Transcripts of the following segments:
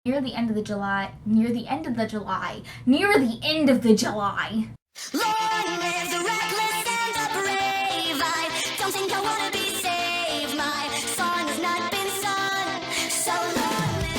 Near the end of the July. Long live the reckless and the brave. I don't think I wanna be saved. My song has not been sung, so long live.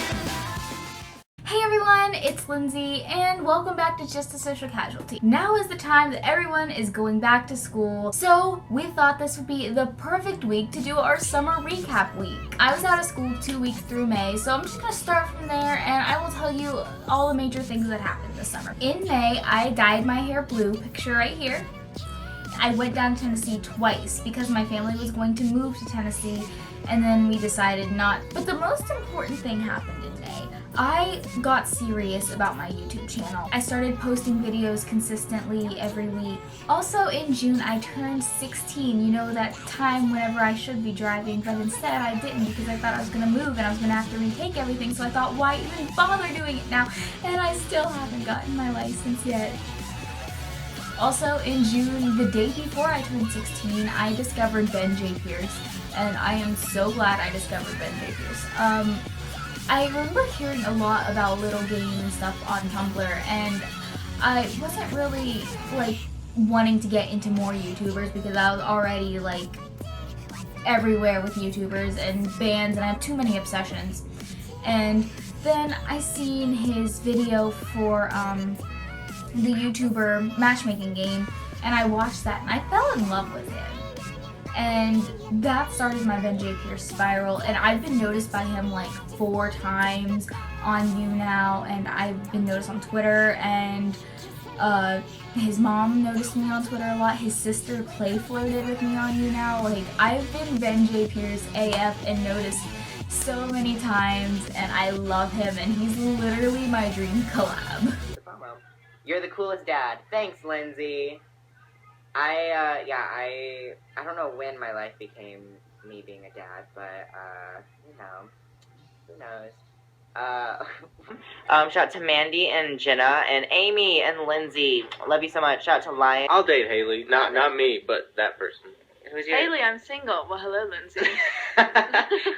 Hey everyone, it's Lindsay, and welcome back to Just a Social Casualty. Now is the time that everyone is going back to school, so we thought this would be the perfect week to do our summer recap week. I was out of school 2 weeks through May, so I'm just gonna start from there and I will tell you all the major things that happened this summer. In May, I dyed my hair blue, picture right here. I went down to Tennessee twice because my family was going to move to Tennessee and then we decided not. But the most important thing happened in May. I got serious about my YouTube channel. I started posting videos consistently every week. Also in June, I turned 16, you know, that time whenever I should be driving, but instead I didn't because I thought I was gonna move and I was gonna have to retake everything, so I thought, why even bother doing it now? And I still haven't gotten my license yet. Also in June, the day before I turned 16, I discovered Ben J. Pierce, and I am so glad I discovered Ben J. Pierce. I remember hearing a lot about Little Game and stuff on Tumblr, and I wasn't really wanting to get into more YouTubers because I was already everywhere with YouTubers and bands, and I have too many obsessions. And then I seen his video for the YouTuber matchmaking game, and I watched that and I fell in love with him. And that started my Ben J. Pierce spiral, and I've been noticed by him 4 times on YouNow, and I've been noticed on Twitter, and his mom noticed me on Twitter a lot. His sister play flirted with me on YouNow. I've been Ben J. Pierce AF and noticed so many times, and I love him, and he's literally my dream collab. You're the coolest dad. Thanks, Lindsay. I don't know when my life became me being a dad, but, you know, who knows. Shout out to Mandy and Jenna and Amy and Lindsay. Love you so much. Shout out to Lion. I'll date Haley. Not me, but that person. Who's your... Haley, I'm single. Well, hello, Lindsay. I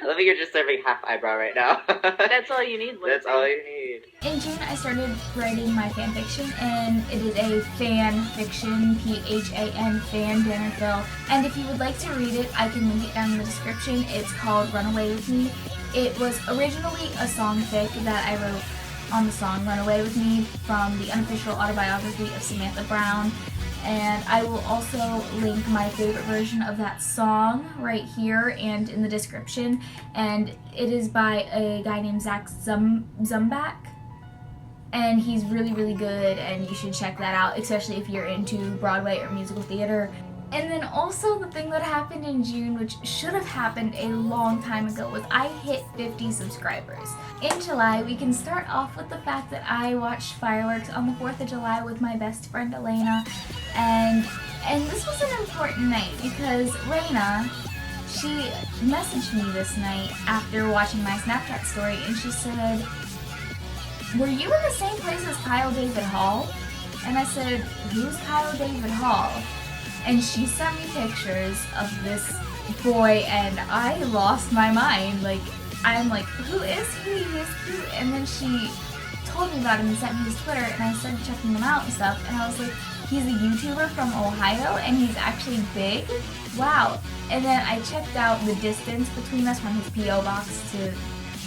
love that you're just serving half eyebrow right now. That's all you need, Lindsay. That's all you need. In June, I started writing my fan fiction, and it is a fan fiction, P-H-A-N, fan dinner fill. And if you would like to read it, I can link it down in the description. It's called Run Away With Me. It was originally a song fic that I wrote on the song Run Away With Me from the unofficial autobiography of Samantha Brown. And I will also link my favorite version of that song right here and in the description. And it is by a guy named Zach Zumbach. And he's really, really good, and you should check that out, especially if you're into Broadway or musical theater. And then also the thing that happened in June, which should have happened a long time ago, was I hit 50 subscribers. In July, we can start off with the fact that I watched fireworks on the 4th of July with my best friend Elena. And this was an important night because Raina, she messaged me this night after watching my Snapchat story, and she said, "Were you in the same place as Kyle David Hall?" And I said, "Who's Kyle David Hall?" And she sent me pictures of this boy, and I lost my mind. I'm like, who is he? He's cute. And then she told me about him and sent me his Twitter, and I started checking him out and stuff, and I was like, he's a YouTuber from Ohio, and he's actually big? Wow. And then I checked out the distance between us from his P.O. box to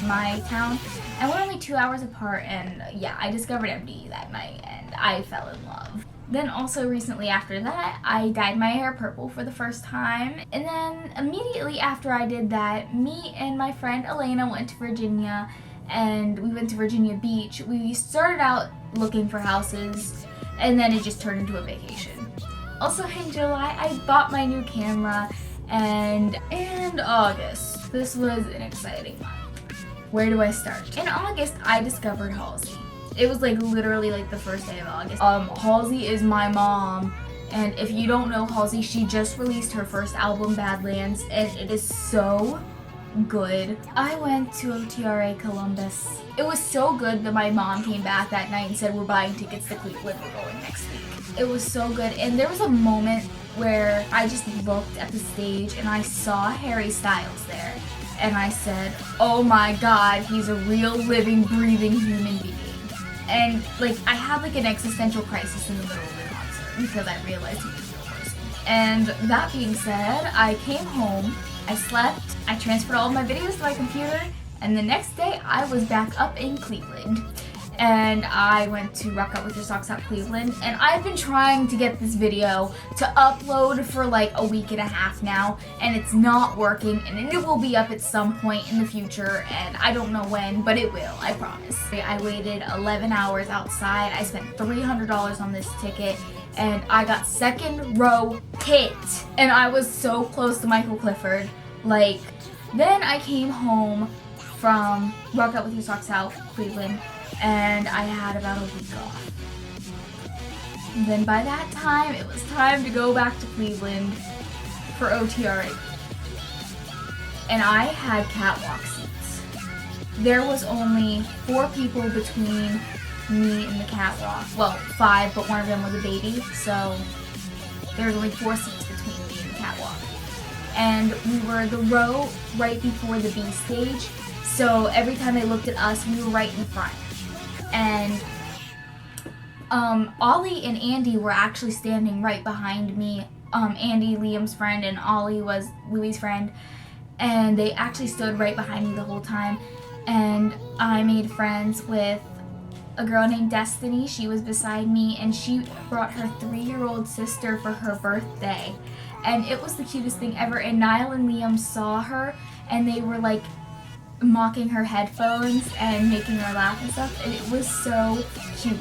my town, and we're only 2 hours apart, and yeah, I discovered MD that night, and I fell in love. Then also recently after that, I dyed my hair purple for the first time. And then immediately after I did that, me and my friend Elena went to Virginia, and we went to Virginia Beach. We started out looking for houses, and then it just turned into a vacation. Also in July, I bought my new camera, and August. This was an exciting month. Where do I start? In August, I discovered Halsey. It was literally the first day of August. Halsey is my mom, and if you don't know Halsey, she just released her first album, Badlands, and it is so good. I went to OTRA Columbus. It was so good that my mom came back that night and said, "We're buying tickets to Cleveland, we're going next week." It was so good, and there was a moment where I just looked at the stage and I saw Harry Styles there. and I said, oh my god, he's a real living, breathing human being. And like, I had like an existential crisis in the middle of the concert because I realized he was a real person. And that being said, I came home, I slept, I transferred all of my videos to my computer, and the next day I was back up in Cleveland. And I went to Rock Out With Your Socks Out Cleveland, and I've been trying to get this video to upload for like a week and a half now, and it's not working, and it will be up at some point in the future, and I don't know when, but it will, I promise. I waited 11 hours outside, I spent $300 on this ticket, and I got second row pit, and I was so close to Michael Clifford. Like, then I came home from Rock Out With Your Socks Out Cleveland, and I had about a week off. And then by that time, it was time to go back to Cleveland for OTRA. And I had catwalk seats. There was only 4 people between me and the catwalk. Well, 5, but one of them was a baby, so there was only 4 seats between me and the catwalk. And we were the row right before the B stage, so every time they looked at us, we were right in front. And Ollie and Andy were actually standing right behind me. Andy, Liam's friend, and Ollie was Louie's friend. And they actually stood right behind me the whole time. And I made friends with a girl named Destiny. She was beside me, and she brought her 3-year-old sister for her birthday. And it was the cutest thing ever. And Niall and Liam saw her, and they were like mocking her headphones and making her laugh and stuff, and it was so cute.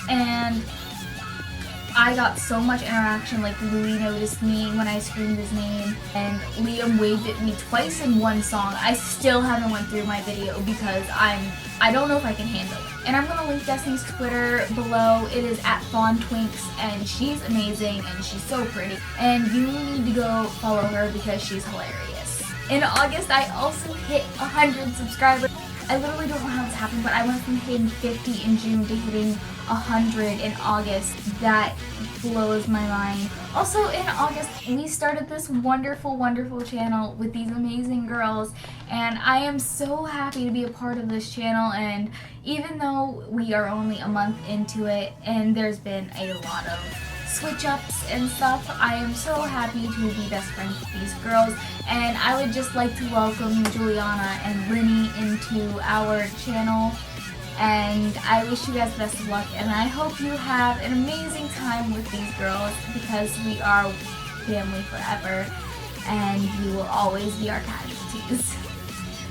And I got so much interaction. Like, Louis noticed me when I screamed his name, and Liam waved at me twice in one song. I still haven't went through my video because I don't know if I can handle it. And I'm gonna link Destiny's Twitter below. It is @FawnTwinks, and she's amazing and she's so pretty. And you need to go follow her because she's hilarious. In August, I also hit 100 subscribers. I literally don't know how this happened, but I went from hitting 50 in June to hitting 100 in August. That blows my mind. Also in August, we started this wonderful, wonderful channel with these amazing girls, and I am so happy to be a part of this channel. And even though we are only a month into it and there's been a lot of switch ups and stuff, I am so happy to be best friends with these girls, and I would just like to welcome Juliana and Linny into our channel, and I wish you guys the best of luck, and I hope you have an amazing time with these girls because we are family forever and you will always be our casualties.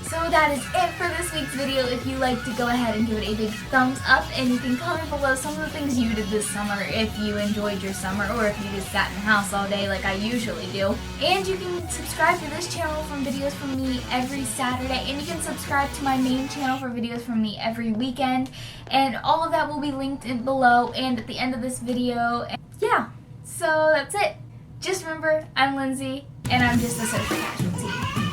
So that is it for this week's video. If you like to go ahead and give it a big thumbs up, and you can comment below some of the things you did this summer if you enjoyed your summer, or if you just sat in the house all day like I usually do. And you can subscribe to this channel for videos from me every Saturday, and you can subscribe to my main channel for videos from me every weekend, and all of that will be linked in below and at the end of this video. And yeah, so that's it. Just remember, I'm Lindsay, and I'm just a social casualty.